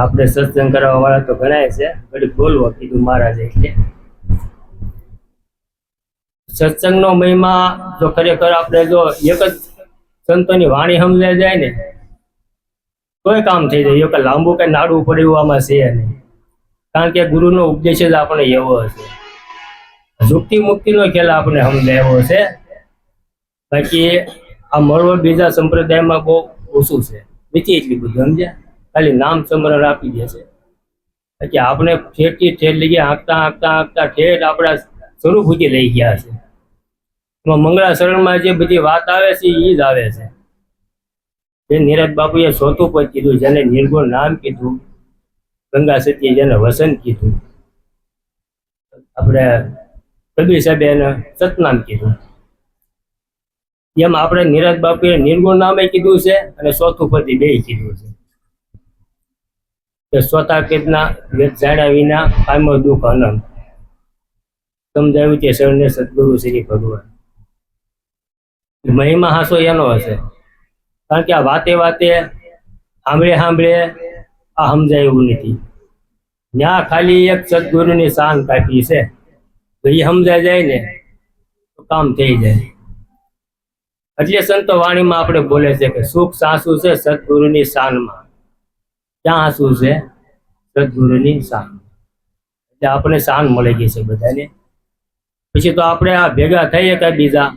આપણે સત્સંગ કરવા વાળા તો ઘણા છે, ઘડી બોલવો કીધું મહારાજે. એટલે સત્સંગનો મહિમા જો ખરેખર આપણે જો એક જ સંતોની વાણી સમજાઈ જાય ને તોય કામ થઈ જાય. કે લાંબુ કઈ નાડું પડે એવું આમાં છે નહીં, કારણ કે ગુરુનો ઉપદેશ જ આપણે એવો હશે. મુક્તિ મુક્તિનો ખ્યાલ આપણે સમજાવ્યો છે, બાકી આ મળવો બીજા સંપ્રદાયમાં બહુ ઓછું છે. નથી એટલી બધું સમજ્યા, ખાલી નામ સ્મરણ આપી દે છે. બાકી આપણે ઠેરથી ઠેર લઈ ગયા, આંકતા આંકતા આંકતા ઠેર આપણા સ્વરૂપ સુધી લઈ ગયા છે. એમાં મંગળાચરણમાં જે બધી વાત આવે છે એ જ આવે છે. જે નીરજ બાપુએ ચોથું પદ કીધું, જેને નિર્ગુણ નામ કીધું, ગંગા સતીએ જેને વસન કીધું, આપણે કબીર સાહેબે એને સતનામ કીધું, એમ આપણે નીરજ બાપુએ નિર્ગુણ નામે કીધું છે અને ચોથું પદ બે કીધું છે કે ચોથા પદના વેદ જાણ્યા વિના પામ્યો દુઃખ અનંત. સમજાવ્યું તે શરણે સદગુરુ શ્રી ભગવાન. મહિમા હાસો એનો હશે, કારણ કે આ વાતે વાતે સાંભળે સાંભળે આ સમજાય એવું નથી. ત્યાં ખાલી એક સદગુરુની શાન કાપી છે, તો એ સમજાય જાય ને તો કામ થઈ જાય. એટલે સંતો વાણીમાં આપણે બોલે છે કે સુખ સાસુ છે સદગુરુની શાનમાં. ક્યાં આંસુ છે? સદગુરુની શાન. એટલે આપણે શાન મળી ગઈ છે બધાને. પછી તો આપણે આ ભેગા થઈએ કે બીજા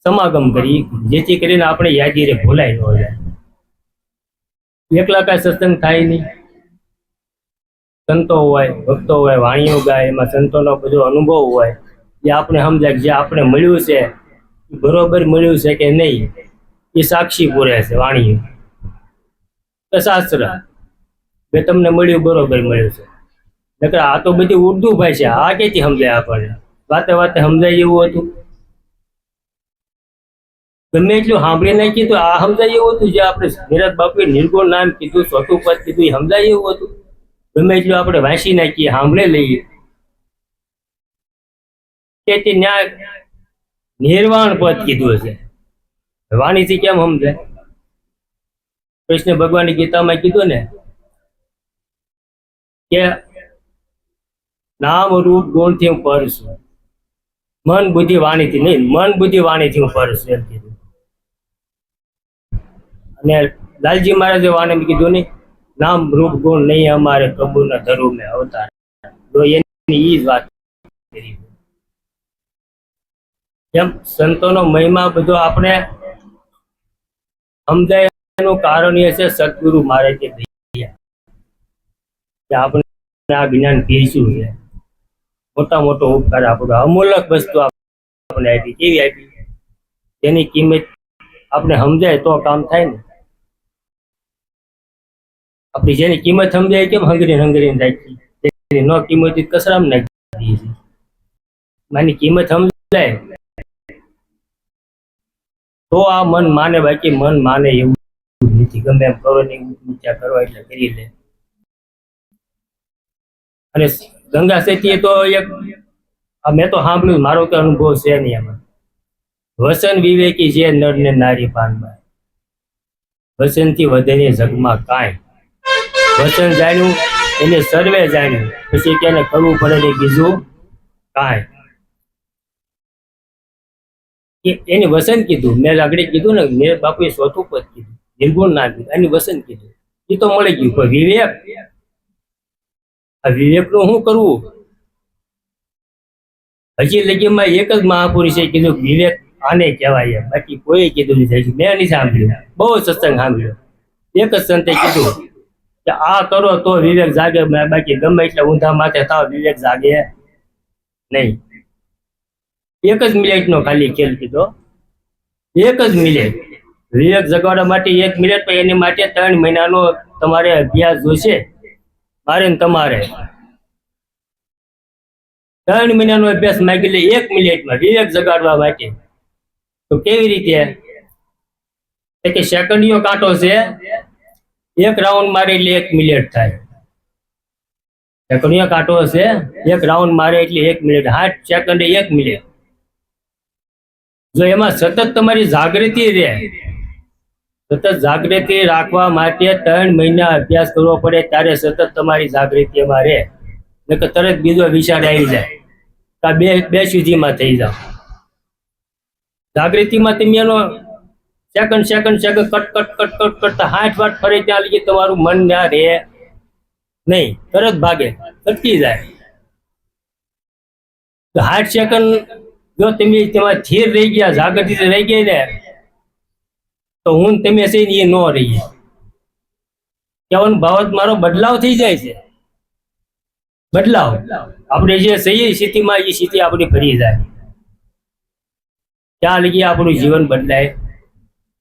સમાગમ કરી, જેથી કરીને આપણે યાદી રે ભૂલાઈ ન જાય. એકલા કઈ સત્સંગ થાય નહીં. સંતો હોય, ભક્તો હોય, વાણીઓ ગાય, એમાં સંતોનો બધો અનુભવ હોય, એ આપણે સમજાય જે આપણે મળ્યું છે બરોબર મળ્યું છે કે નહીં, એ સાક્ષી પૂરે છે વાણીઓ. શાસ્ત્ર બે તમને મળ્યું બરોબર મળ્યું છે. નકર આ તો બધી ઉર્દુ ભાષા, આ ક્યાંથી સમજાય આપણને? વાતે વાતે સમજાય એવું હતું? ગમે એટલું સાંભળી નાખીએ તો આ સમજાય એવું હતું? જે આપણે નીરજ બાપુએ નિર્ગુણ નામ કીધું, ચોથું પદ કીધું, એ સમજાય એવું હતું? ગમે એટલું આપણે વાંચી નાખીએ, સાંભળે લઈએ, તેથી ન્યાય નિર્વાણ પદ કીધું છે. વાણીથી કેમ સમજાય? કૃષ્ણ ભગવાનની ગીતામાં કીધું ને કે નામ રૂપ ગુણ થી હું પર છું, મન બુદ્ધિ વાણીથી નહીં, મન બુદ્ધિ વાણીથી હું પર છું એમ કીધું. અને લાલજી મહારાજે વાણી કીધું નહીં, નામ રૂપ ગુણ નહીં અમારે કબૂર ના ધરું મેં અવતાર. તો એની ઈ જ વાત કરી. એમ સંતોનો મહિમા બધો આપણે સમજાય એનું કારણ એ છે સદગુરુ મહારાજે દયા, કે આપણે આ જ્ઞાન પીરસ્યું છે. મોટા મોટો ઉપકાર આપણો, અમૂલક વસ્તુ આપણે આપી. કેવી આપી? તેની કિંમત આપણે સમજાય તો કામ થાય ને. આપણી જેની કિંમત સમજાય કેમ હંગરીને રાખી, ન કિંમત કચરામાં નાખી દઈએ છીએ. માની કિંમત સમજાય તો આ મન માને, બાકી મન માને એવું નથી. ગમે એમ કરો ને ઊંચા કરવા એટલે કરી લે. અને ગંગા સતીએ તો એક મેં તો સાંભળ્યું, મારો તો અનુભવ છે નહીં એમાં. વસન વિવેકી છે નર ને નારી પાનમાં, વસન થી વધે જગમાં કાંઈ. વસન જાણ્યું એને સર્વે જાણ્યું, પછી કે એને કરવું પડે ને બીજું કાંઈ. એની વસન કીધું, મેં આગળ કીધું ને, મેં બાપુએ ચોથું પદ કીધું, નિર્ગુણ ના કીધું, એની વસન કીધું. એ તો મળી ગયું. પણ વિવેક, આ વિવેક નું શું કરવું? હજી લગીમાં એક જ મહાપુરુષે કીધું વિવેક આને કહેવાય, બાકી કોઈ કીધું નથી. મેં નહીં સાંભળ્યું, બહુ સત્સંગ સાંભળ્યો. એક જ સંતે કીધું કે આ કરો તો વિવેક જાગે, બાકી ગમે એટલે ઊંધા માથે થાવ વિવેક જાગે નહીં. એક જ મિનિટનો ખાલી ખેલ કીધો, એક જ મિનિટ. વિવેક જગાડવા માટે 1 મિનિટ, પણ એની માટે 3 મહિનાનો તમારે અભ્યાસ જોશે. મારે ને તમારે 3 મહિનાનો અભ્યાસ માંગી લે 1 મિનિટમાં વિવેક જગાડવા માટે. તો કેવી રીતે? કે સેકન્ડીયો કાંટો છે, એક રાઉન્ડ મારે એટલે 1 મિનિટ થાય. સેકન્ડીયો કાંટો છે, એક રાઉન્ડ મારે એટલે 1 મિનિટ. 60 સેકન્ડે 1 મિનિટ. જો એમાં સતત તમારી જાગૃતિ રહે સતત જાગૃતિ રાખવા માટે 3 મહિના અભ્યાસ કરવો પડે, ત્યારે સતત તમારી જાગૃતિ એમાં રહે. નકર તરત બીજો વિચાર આવી જાય કે બે સુધીમાં થઈ જાવ. જાગૃતિમાં તમે એનો સેકન્ડ કટ કરતા 60 વાર ફરે ત્યાં લગી તમારું મન ના રહે નહીં, તરત ભાગે, અટકી જાય. 60 સેકન્ડ જો તમે તેમાં સ્થિર રહી ગયા, જાગૃતિ રહી ગઈ ને, તો હું તમે છે ને એ ન રહીએ. કહેવાનો ભાવ મારો બદલાવ થઈ જાય છે. બદલાવ આપણે જે સહી સ્થિતિમાં એ સ્થિતિ આપણી ફરી જાય, ત્યાં લગી આપણું જીવન બદલાય.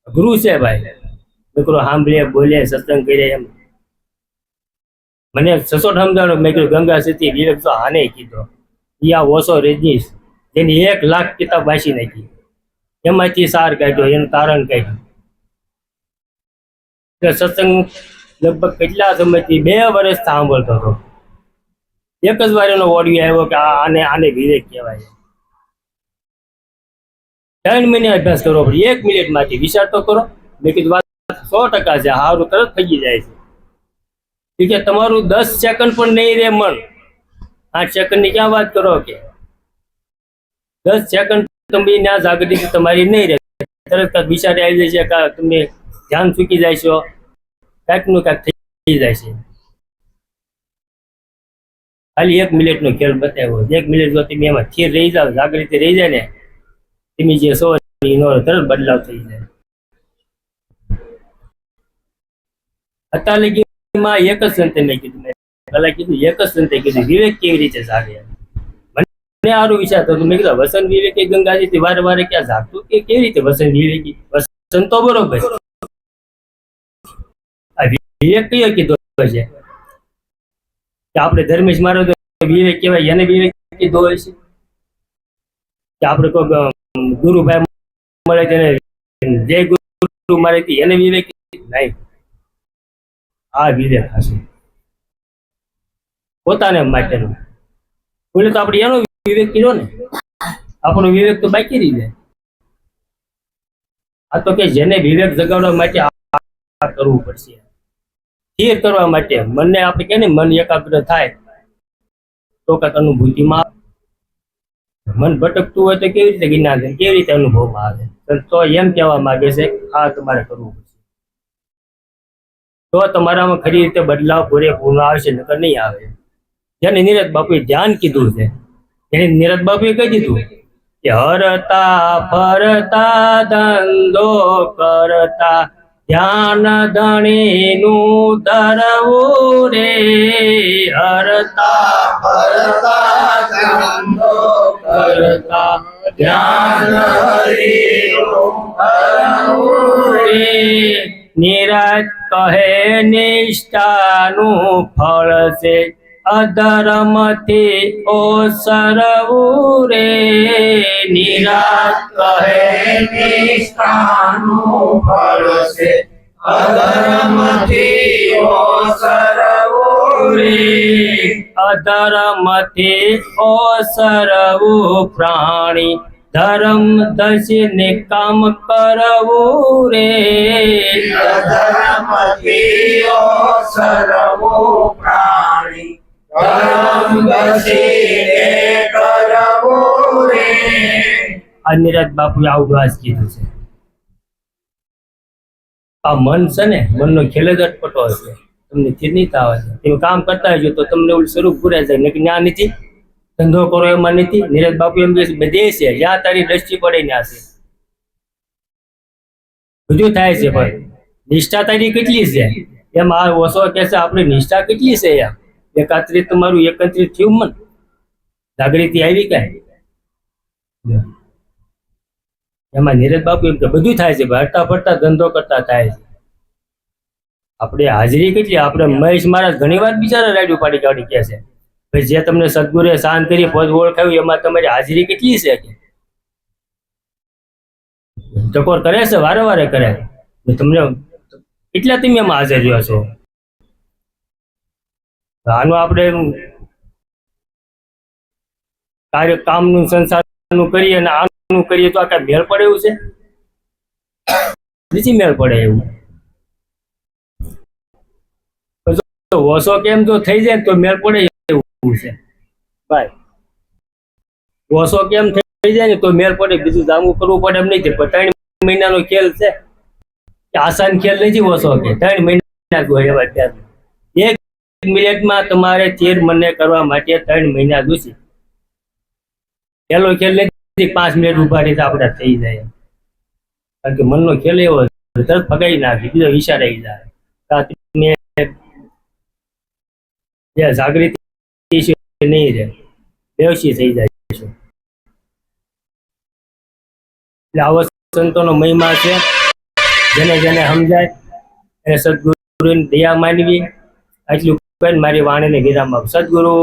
અઘરું છે ભાઈ. દીકરો સાંભળે, બોલે, સત્સંગ કરે. એમ મને સસોટ સમજાણો. મેં કીધું ગંગા સતી વિવેક તો આને કીધો. આ ઓછો રજનીશ જેની 1 લાખ કિતાબ વાંચી નાખી, એમાંથી સાર કાઢ્યો, એનું તારણ કાઢ્યું. સત્સંગ લગભગ કેટલા સમયથી 2 વર્ષ સાંભળતો હતો. એક જ વાર એનો ઓડિયો આવ્યો કે આને વિવેક કહેવાય. 3 મહિને અભ્યાસ કરવો પડે. 1 મિનિટમાંથી વિચાર તો કરો. મેં કીધું વાત 100% છે, સારું તરત થઈ જાય છે. કે તમારું 10 સેકન્ડ પણ નહીં રહે મન. 8 સેકન્ડની ક્યાં વાત કરો કે 10 સેકન્ડ તમે ના જાગૃતિ તમારી નહીં રહે, તરત વિચાર આવી જાય છે કે તમે ધ્યાન ચૂકી જાય છો, કાંઈક નું કાંઈક થઈ જાય છે. ખાલી 1 મિનિટનો ખેલ બતાવ્યો. 1 મિનિટ જો તમે એમાં સ્થિર રહી જાવ, જાગૃતિ રહી જાય ને, તમે જે સો તરત બદલાવ થઈ જાય. અત્યારે લગીમાં એક જ સંતે મેં કીધું, પેલા કીધું એક જ સંતે કીધું વિવેક કેવી રીતે જાગે. મને સારું વિચાર થતો. મેં કીધું વસન વિવેકી ગંગાજી વારે વારે ક્યાં જાગતું કે કેવી રીતે વસન વિવેકી? વસન તો બરોબર, વિવેક કયો કીધો છે કે આપણે ધર્મેશ મારો વિવેક કહેવાય, એને વિવેક કીધો હોય છે કે આપણે કોઈ ગુરુભાઈ મળે તેને જય ગુરુ મારે એને વિવેક નહીં. આ વિવેક હશે પોતાને માટેનું. બોલે તો આપણે એનો વિવેક કીધો ને, આપણો વિવેક તો બાકી રહી જાય. આ તો કે જેને વિવેક જગાડવા માટે આ કરવું પડશે, સ્થિર કરવા માટે. મનને આપણે કે ને મન એકાગ્ર થાય તો કાંઈક અનુભૂતિમાં. મન ભટકતું હોય તો કેવી રીતે જ્ઞાન થાય, કેવી રીતે અનુભવમાં આવે? તો એમ કહેવા માંગે છે આ તમારે કરવું પડશે, તો તમારામાં ખરી રીતે બદલાવ પૂરેપૂર્ણ આવશે, નકર નહીં આવે. જેને નીરજ બાપુએ ધ્યાન કીધું છે, એને નીરજ બાપુએ કહી દીધું કે હરતા ફરતા ધંધો કરતા ધ્યાન ધણીનું ધરવું રે. હરતા ફરતા ધંધો કરતા ધ્યાન ધણીનું ધરવું રે. નીરજ કહે નિષ્ઠાનું ફળ છે અધર્મથી ઓસરવું રે. નીરજ કહે નિષ્ઠાનું ફળ છે અધર્મથી ઓસરવું રે. અધર્મથી ઓસરવું પ્રાણી ધર્મ દર્શીને કામ કરવું રે. અધર્મથી ઓસરવું પ્રાણી ધર્મ દર્શીને કરવું રે. આ નીરજ બાપુએ આવું વાસ કીધું છે. આ મન છે ને, મનનો ખેલ જ અટપટો હશે. તમને સ્થિરતા આવે છે, તમે કામ કરતા હશો તો તમને ઓલું સ્વરૂપ ભૂરાઈ જાય. નક્કી ના નથી, ધંધો કરો એમાં નથી. નીરજ બાપુ એમ કહે છે બધે છે, જ્યાં તારી દ્રષ્ટિ પડે ત્યાં છે, બધું થાય છે. ભાઈ નિષ્ઠા તારી કેટલી છે એમ આ ઓછો કે છે. આપણી નિષ્ઠા કેટલી છે એમ એકાત્રિત તમારું એકત્રિત થયું મન, જાગૃતિ આવી કાંઈ એમાં. નીરજ બાપુ એમ કે બધું થાય છે, હરતા ફરતા ધંધો કરતા થાય છે. આપણે હાજરી કેટલી? આપણે મહેશ મહારાજ ઘણી વાર બિચારા રાડ્યું પાડી કાઢી કે છે ભાઈ જે તમને સદગુરુએ શાંત કરી પદ ઓળખાવ્યું એમાં તમારી હાજરી કેટલી છે કે ટકોર કરે છે, વારે વારે કરે. તમને કેટલા તમે એમાં હાજર રહ્યો છો? આનું આપણે કાર્ય કામનું સંસારનું કરીએ અને આનું કરીએ તો આ કઈ મેળ પડે એવું છે? નથી મેળ પડે એવું. ઓછો કેમ જો થઈ જાય ને તો મેળ પડે એવું છે ભાઈ. ઓછો કેમ થઈ જાય ને તો મેળ પડે, બીજું જામું કરવું પડે એમ નહીં. પણ 3 મહિનાનો ખેલ છે, કે આસાન ખેલ નથી ઓછો કે 3 મહિના જ હોય એવા ત્યાં. 1 મિનિટમાં તમારે ચેરમેનને કરવા માટે 3 મહિના જોશે. પહેલો ખેલ નથી 5 મિનિટ ઉભા રહીને આપણે થઈ જાય, કારણ કે મનનો ખેલ એવો તરત ફગાઈ નાખે, બીજો વિચાર આવી જાય. તમે જે જાગૃતિ છે નહીં રહે, બેહોશી થઈ જાય છે. એટલે આવો સંતોનો મહિમા છે. જેને જેને સમજાય એને સદગુરુની દયા માનવી. આટલું કહીને મારી વાણીને વિરામ આપું. સદગુરુ